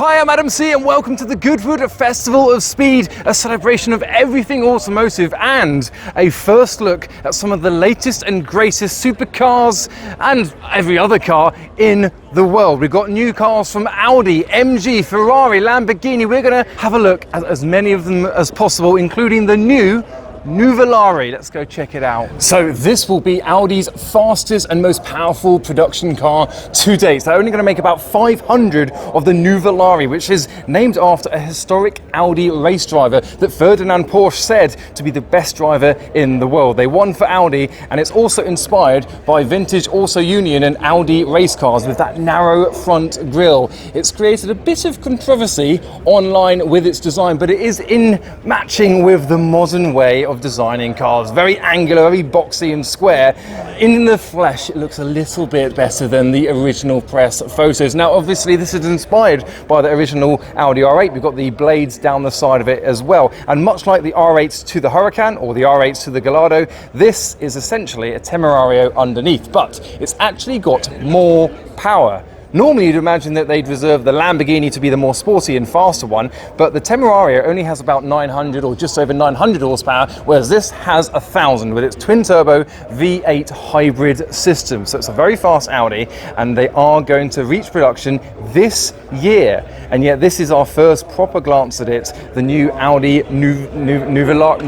Hi, I'm Adam C and welcome to the Goodwood Festival of Speed, a celebration of everything automotive and a first look at some of the latest and greatest supercars and every other car in the world. We've got new cars from Audi, MG, Ferrari, Lamborghini. We're going to have a look at as many of them as possible, including the new Nuvolari. Let's go check it out. So this will be Audi's fastest and most powerful production car to date. They're only going to make about 500 of the Nuvolari, which is named after a historic Audi race driver that Ferdinand Porsche said to be the best driver in the world. They won for Audi, and it's also inspired by vintage Auto Union and Audi race cars with that narrow front grille. It's created a bit of controversy online with its design, but it is in matching with the modern way of designing cars. Very angular, very boxy and square. In the flesh, it looks a little bit better than the original press photos. Now, obviously, this is inspired by the original Audi R8. We've got the blades down the side of it as well. And much like the R8 to the Huracan or the R8 to the Gallardo, this is essentially a Temerario underneath, but it's actually got more power. Normally you'd imagine that they'd reserve the Lamborghini to be the more sporty and faster one, but the Temerario only has about 900 or just over 900 horsepower, whereas this has 1,000 with its twin-turbo V8 hybrid system. So it's a very fast Audi, and they are going to reach production this year. And yet this is our first proper glance at it, the new Audi Nuvolari.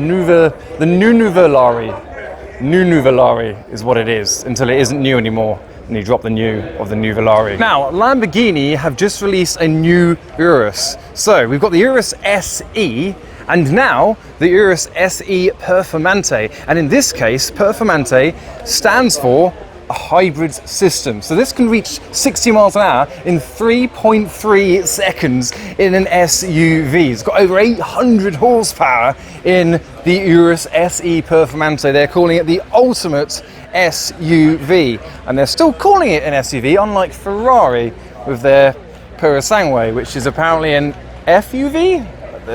New Nuvolari is what it is, until it isn't new anymore. And you drop the new of the Nuvolari. Now, Lamborghini have just released a new Urus. So we've got the Urus SE, and now the Urus SE Performante. And in this case, Performante stands for a hybrid system. So this can reach 60 miles an hour in 3.3 seconds in an SUV. It's got over 800 horsepower in the Urus SE Performante. They're calling it the ultimate SUV, and they're still calling it an SUV, unlike Ferrari with their Purosangue, which is apparently an FUV.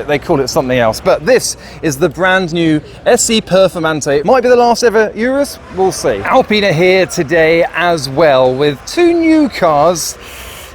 They call it something else, but this is the brand new SE Performante. It might be the last ever Urus, we'll see. Alpine are here today as well with two new cars.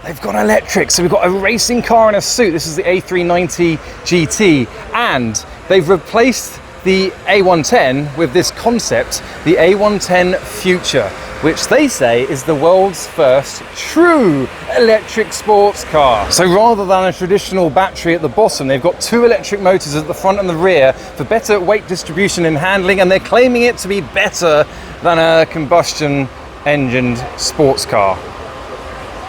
They've gone electric, so we've got a racing car in a suit. This is the A390 GT, and they've replaced the A110 with this concept, the A110 Future, which they say is the world's first true electric sports car. So rather than a traditional battery at the bottom, they've got two electric motors at the front and the rear for better weight distribution and handling, and they're claiming it to be better than a combustion engined sports car.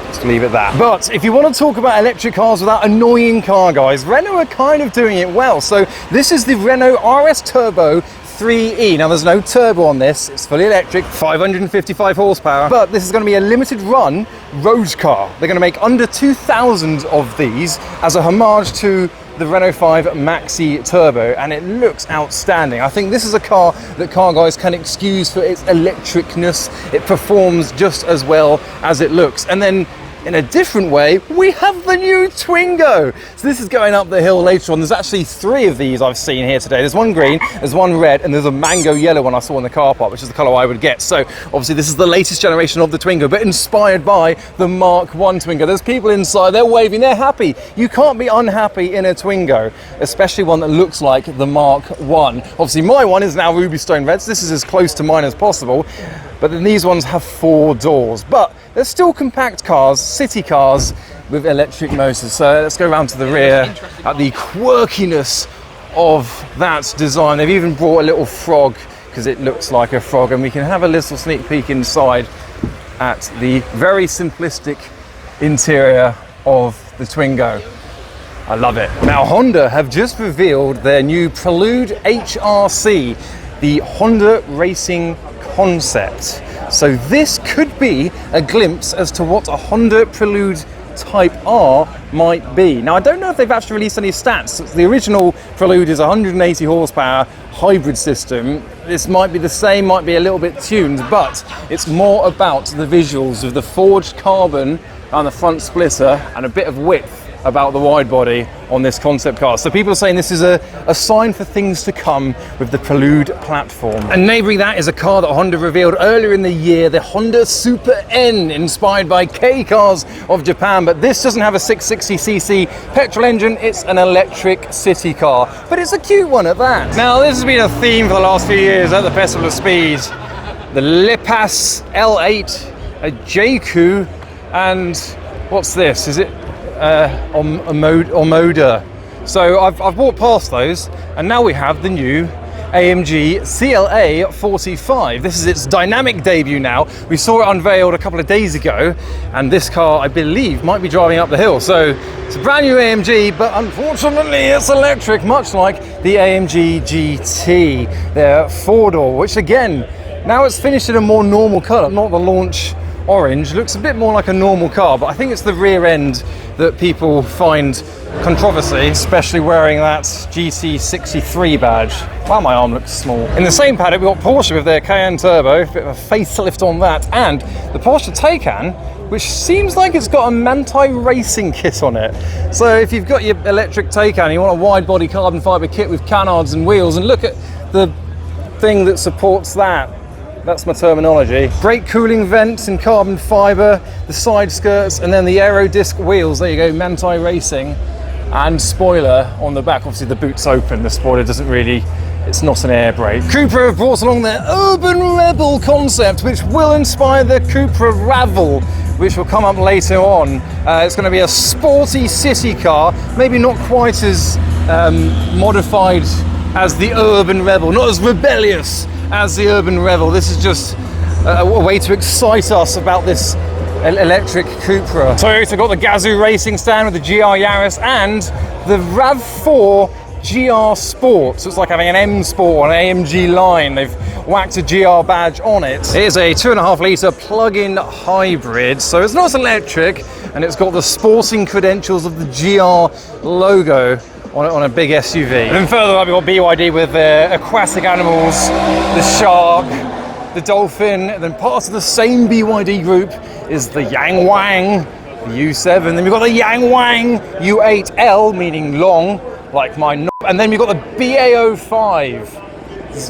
Let's leave it at that. But if you want to talk about electric cars without annoying car guys, Renault are kind of doing it well. So this is the Renault RS Turbo 3E. Now there's no turbo on this, it's fully electric, 555 horsepower, but this is going to be a limited run road car. They're going to make under 2,000 of these as a homage to the Renault 5 Maxi Turbo, and it looks outstanding. I think this is a car that car guys can excuse for its electricness. It performs just as well as it looks. And then in a different way, we have the new Twingo. So this is going up the hill later on. There's actually three of these I've seen here today. There's one green, there's one red, and there's a mango yellow one I saw in the car park, which is the color I would get. So obviously this is the latest generation of the Twingo, but inspired by the Mark 1 Twingo. There's people inside, they're waving, they're happy. You can't be unhappy in a Twingo, especially one that looks like the Mark 1. Obviously my one is now Ruby Stone Red, so this is as close to mine as possible. But then these ones have 4 doors. But they're still compact cars, city cars with electric motors. So let's go around to the rear at the quirkiness of that design. They've even brought a little frog because it looks like a frog, and we can have a little sneak peek inside at the very simplistic interior of the Twingo. I love it. Now Honda have just revealed their new Prelude HRC, the Honda Racing Concept. So this could be a glimpse as to what a Honda Prelude Type R might be. Now I don't know if they've actually released any stats. The original Prelude is 180 horsepower hybrid system. This might be the same, might be a little bit tuned, but it's more about the visuals of the forged carbon on the front splitter and a bit of width about the wide body on this concept car. So people are saying this is a sign for things to come with the Prelude platform. And neighbouring that is a car that Honda revealed earlier in the year, the Honda Super N, inspired by K cars of Japan. But this doesn't have a 660cc petrol engine, it's an electric city car. But it's a cute one at that. Now this has been a theme for the last few years at the Festival of Speed. The Lipas L8, a JQ, and what's this? Is it Omoda? So I've walked past those, and now we have the new AMG CLA 45. This is its dynamic debut now. We saw it unveiled a couple of days ago, and this car, I believe, might be driving up the hill. So it's a brand new AMG, but unfortunately it's electric, much like the AMG GT. They're four-door, which again, now it's finished in a more normal colour, not the launch orange. Looks a bit more like a normal car, but I think it's the rear end that people find controversy, especially wearing that GT63 badge. Wow, my arm looks small. In the same paddock, we've got Porsche with their Cayenne Turbo, a bit of a facelift on that, and the Porsche Taycan, which seems like it's got a Manti racing kit on it. So if you've got your electric Taycan, you want a wide body carbon fibre kit with canards and wheels, and look at the thing that supports that. That's my terminology. Brake cooling vents in carbon fibre, the side skirts, and then the aero disc wheels. There you go, Manti Racing, and spoiler on the back. Obviously the boot's open, the spoiler doesn't really, it's not an air brake. Cupra have brought along their Urban Rebel concept, which will inspire the Cupra Ravel, which will come up later on. It's going to be a sporty city car, maybe not quite as modified as the Urban Rebel, not as rebellious as the Urban Rebel. This is just a way to excite us about this electric Cupra. Toyota got the Gazoo racing stand with the GR Yaris and the RAV4 GR Sport. So it's like having an M Sport on an AMG line. They've whacked a GR badge on it. It is a 2.5 litre plug-in hybrid, so it's not electric, and it's got the sporting credentials of the GR logo on a big SUV. And then further up, we've got BYD with their aquatic animals, the shark, the dolphin, and then part of the same BYD group is the Yang Wang, the U7. Then we've got the Yang Wang U8L, meaning long, like my knob. And then we've got the BA05.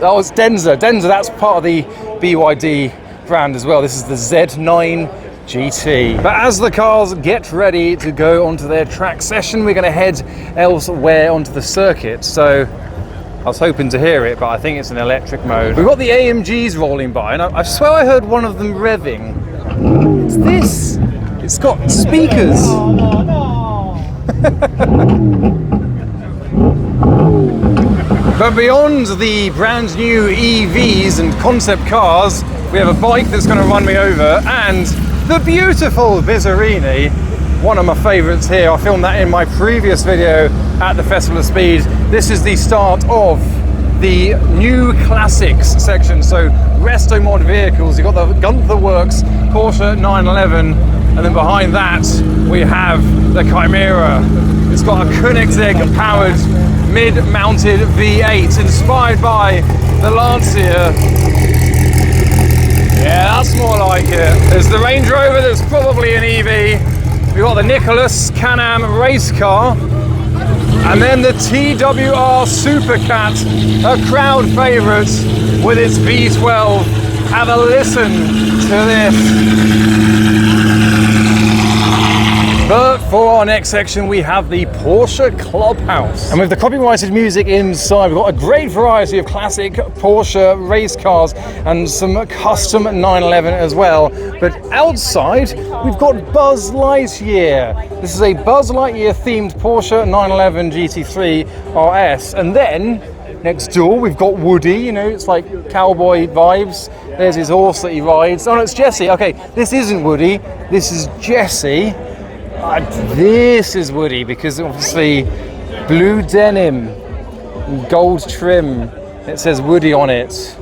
Oh, it's Denza. Denza, that's part of the BYD brand as well. This is the Z9 GT. But as the cars get ready to go onto their track session, we're going to head elsewhere onto the circuit. So I was hoping to hear it, but I think it's in electric mode. We've got the AMGs rolling by, and I swear I heard one of them revving. It's this. It's got speakers. But beyond the brand new EVs and concept cars, we have a bike that's going to run me over, and the beautiful Bizarini, one of my favourites here. I filmed that in my previous video at the Festival of Speed. This is the start of the new classics section. So resto mod vehicles, you've got the Gunther Works Porsche 911, and then behind that we have the Chimera. It's got a Koenigsegg powered mid-mounted V8 inspired by the Lancia. Yeah, that's more like it. There's the Range Rover that's probably an EV. We've got the Nicholas Can-Am race car. And then the TWR Supercat, a crowd favourite with its V12. Have a listen to this. But for our next section, we have the Porsche Clubhouse. And with the copyrighted music inside, we've got a great variety of classic Porsche race cars and some custom 911 as well. But outside, we've got Buzz Lightyear. This is a Buzz Lightyear themed Porsche 911 GT3 RS. And then next door, we've got Woody, you know, it's like cowboy vibes. There's his horse that he rides. Oh no, it's Jesse. Okay, this isn't Woody, this is Jesse. This is Woody, because obviously blue denim, gold trim, it says Woody on it.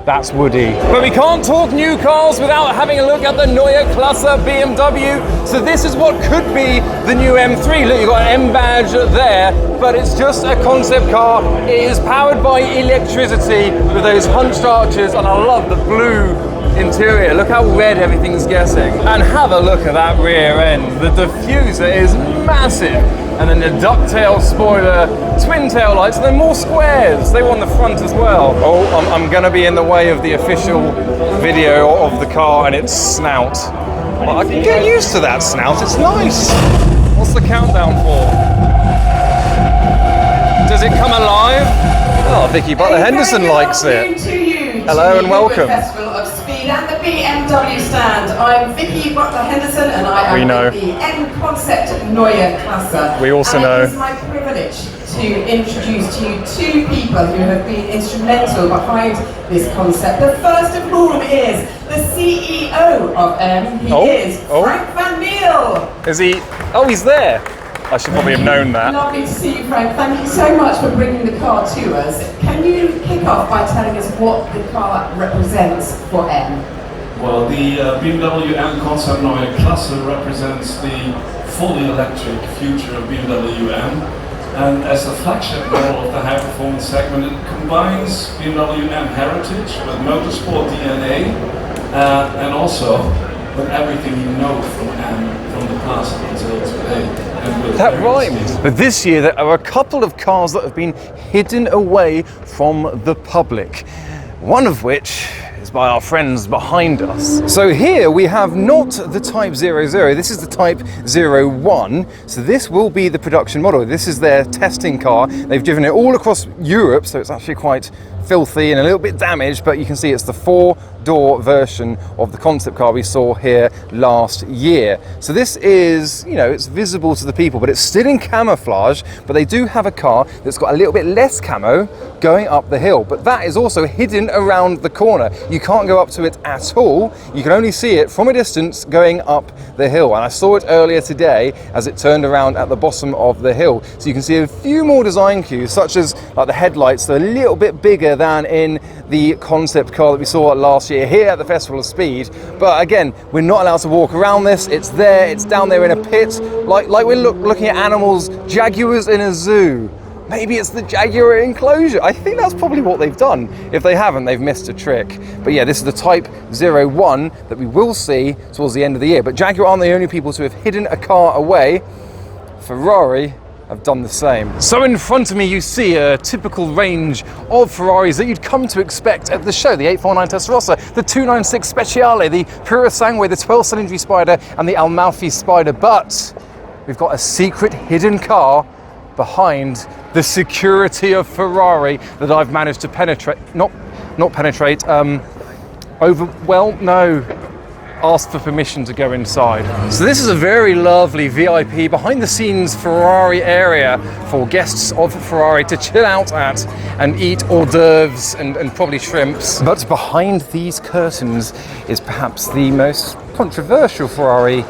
That's Woody. But we can't talk new cars without having a look at the Neue Klasse BMW. So this is what could be the new M3. Look, you've got an M badge there, but it's just a concept car. It is powered by electricity with those hunched arches, and I love the blue interior. Look how red everything's getting. And have a look at that rear end. The diffuser is massive. And then the ducktail spoiler, twin tail lights, and then more squares. They were on the front as well. Oh, I'm gonna be in the way of the official video of the car and its snout. Well, I can get used to that snout, it's nice. What's the countdown for? Does it come alive? Oh, Vicky Butler Henderson likes it. Hello and welcome. Goodwood Festival of Speed and the BMW stand. I'm Vicky Butler Henderson and I am the N Concept Neue Klasse. We also know. It is my privilege to introduce to you two people who have been instrumental behind this concept. The first of whom is the CEO of M. He is Frank van Meel. Is he? Oh, he's there. I should probably have known that. Lovely to see you, Frank. Thank you so much for bringing the car to us. Can you kick off by telling us what the car represents for M? Well, the BMW and Concept Neue Klasse represents the fully electric future of BMW M. And as the flagship model of the high-performance segment, it combines BMW M heritage with motorsport DNA and also with everything you know from M from the past until today. That rhymes. But this year there are a couple of cars that have been hidden away from the public. One of which is by our friends behind us. So here we have not the Type 00, this is the Type 01. So this will be the production model. This is their testing car. They've driven it all across Europe, so it's actually quite filthy and a little bit damaged, but you can see it's the four-door version of the concept car we saw here last year. So this is, you know, it's visible to the people, but it's still in camouflage, but they do have a car that's got a little bit less camo going up the hill, but that is also hidden around the corner. You can't go up to it at all. You can only see it from a distance going up the hill, and I saw it earlier today as it turned around at the bottom of the hill. So you can see a few more design cues, such as like the headlights, they're a little bit bigger than in the concept car that we saw last year here at the Festival of Speed. But again, we're not allowed to walk around this. It's there, it's down there in a pit, like we're looking at animals, jaguars in a zoo. Maybe it's the Jaguar enclosure. I think that's probably what they've done. If they haven't, they've missed a trick. But yeah, this is the Type 01 that we will see towards the end of the year. But Jaguar aren't the only people to have hidden a car away. Ferrari have done the same. So in front of me you see a typical range of Ferraris that you'd come to expect at the show. The 849 Testarossa, the 296 Speciale, the Pura Sangue, the 12-cylindry Spider and the Amalfi Spider. But we've got a secret hidden car behind the security of Ferrari that I've managed to penetrate, not penetrate, ask for permission to go inside. So this is a very lovely VIP behind the scenes Ferrari area for guests of Ferrari to chill out at and eat hors d'oeuvres and probably shrimps. But behind these curtains is perhaps the most controversial Ferrari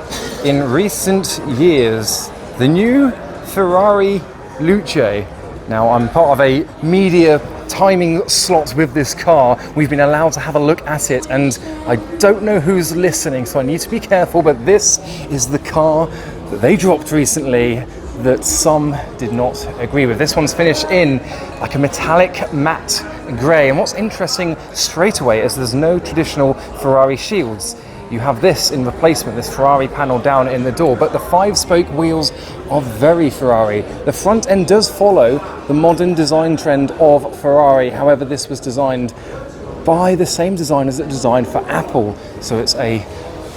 in recent years, the new Ferrari Luce. Now I'm part of a media timing slot with this car. We've been allowed to have a look at it and I don't know who's listening, so I need to be careful, but this is the car that they dropped recently that some did not agree with. This one's finished in like a metallic matte grey, and what's interesting straight away is there's no traditional Ferrari shields. You have this in replacement, this Ferrari panel down in the door, but the 5-spoke wheels are very Ferrari. The front end does follow the modern design trend of Ferrari. However, this was designed by the same designers that designed for Apple. So it's a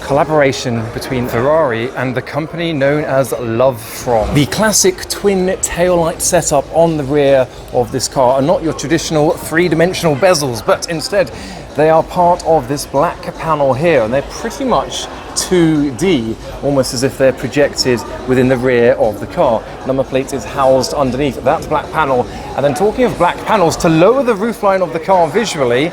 collaboration between Ferrari and the company known as Love From. The classic twin taillight setup on the rear of this car are not your traditional three-dimensional bezels, but instead they are part of this black panel here, and they're pretty much 2D, almost as if they're projected within the rear of the car. Number plate is housed underneath that black panel. And then talking of black panels, to lower the roofline of the car visually,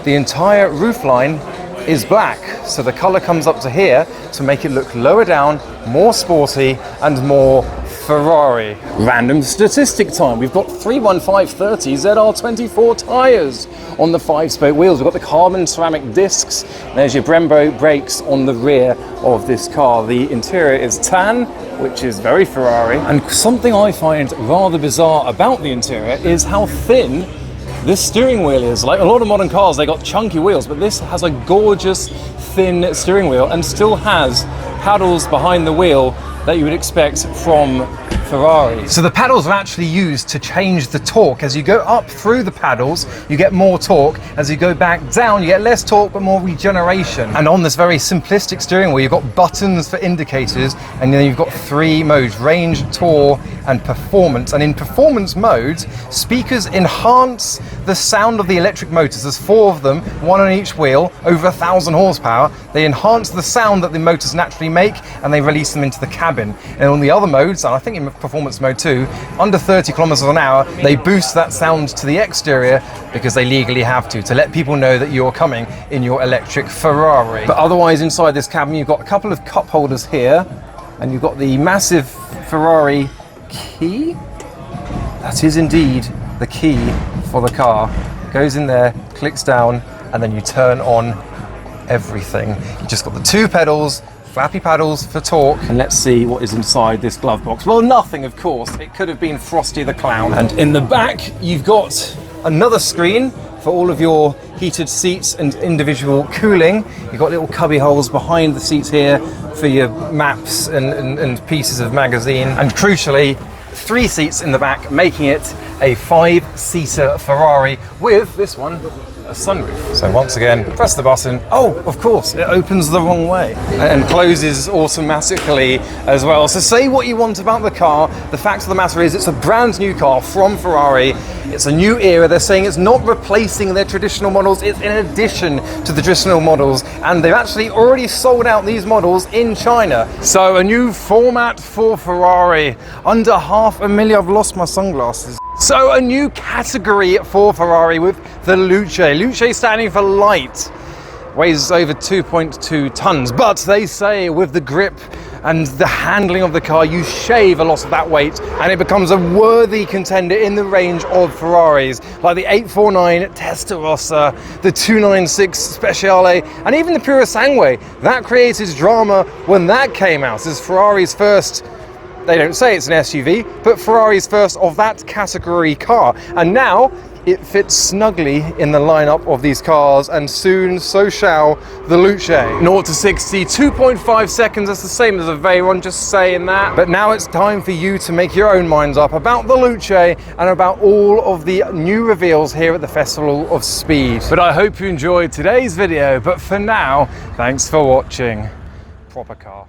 the entire roofline is black. So the color comes up to here to make it look lower down, more sporty and more Ferrari. Random statistic time. We've got 315/30 ZR24 tyres on the 5-spoke wheels. We've got the carbon ceramic discs. There's your Brembo brakes on the rear of this car. The interior is tan, which is very Ferrari. And something I find rather bizarre about the interior is how thin this steering wheel is. Like a lot of modern cars, they got chunky wheels, but this has a gorgeous thin steering wheel and still has paddles behind the wheel that you would expect from Ferrari. So the paddles are actually used to change the torque. As you go up through the paddles, you get more torque. As you go back down, you get less torque, but more regeneration. And on this very simplistic steering wheel, you've got buttons for indicators, and then you've got 3 modes: range, tour, and performance. And in performance modes, speakers enhance the sound of the electric motors. There's 4 of them, 1 on each wheel, over 1,000 horsepower. They enhance the sound that the motors naturally make, and they release them into the cabin. And on the other modes, and I think in performance mode 2, under 30 kilometers an hour, they boost that sound to the exterior because they legally have to let people know that you're coming in your electric Ferrari. But otherwise, inside this cabin, you've got a couple of cup holders here, and you've got the massive Ferrari key. That is indeed the key for the car. Goes in there, clicks down, and then you turn on everything. You just got the 2 pedals, flappy paddles for torque. And let's see what is inside this glove box. Well, nothing, of course. It could have been Frosty the Clown. And in the back, you've got another screen for all of your heated seats and individual cooling. You've got little cubby holes behind the seats here for your maps and pieces of magazine. And crucially, 3 seats in the back, making it a 5-seater Ferrari with this one, a sunroof. So once again, press the button. Oh, of course, it opens the wrong way and closes automatically as well. So say what you want about the car. The fact of the matter is it's a brand new car from Ferrari. It's a new era. They're saying it's not replacing their traditional models. It's in addition to the traditional models. And they've actually already sold out these models in China. So a new format for Ferrari. Under 500,000. I've lost my sunglasses. So a new category for Ferrari with the Luce. Luce standing for light. Weighs over 2.2 tons, but they say with the grip and the handling of the car, you shave a lot of that weight and it becomes a worthy contender in the range of Ferraris, like the 849 Testarossa, the 296 Speciale, and even the Purosangue. That created drama when that came out as Ferrari's first, they don't say it's an SUV, but Ferrari's first of that category car. And now it fits snugly in the lineup of these cars, and soon so shall the Luce. 0 to 60, 2.5 seconds, that's the same as a Veyron, just saying that. But now it's time for you to make your own minds up about the Luce and about all of the new reveals here at the Festival of Speed. But I hope you enjoyed today's video, but for now, thanks for watching. Proper car.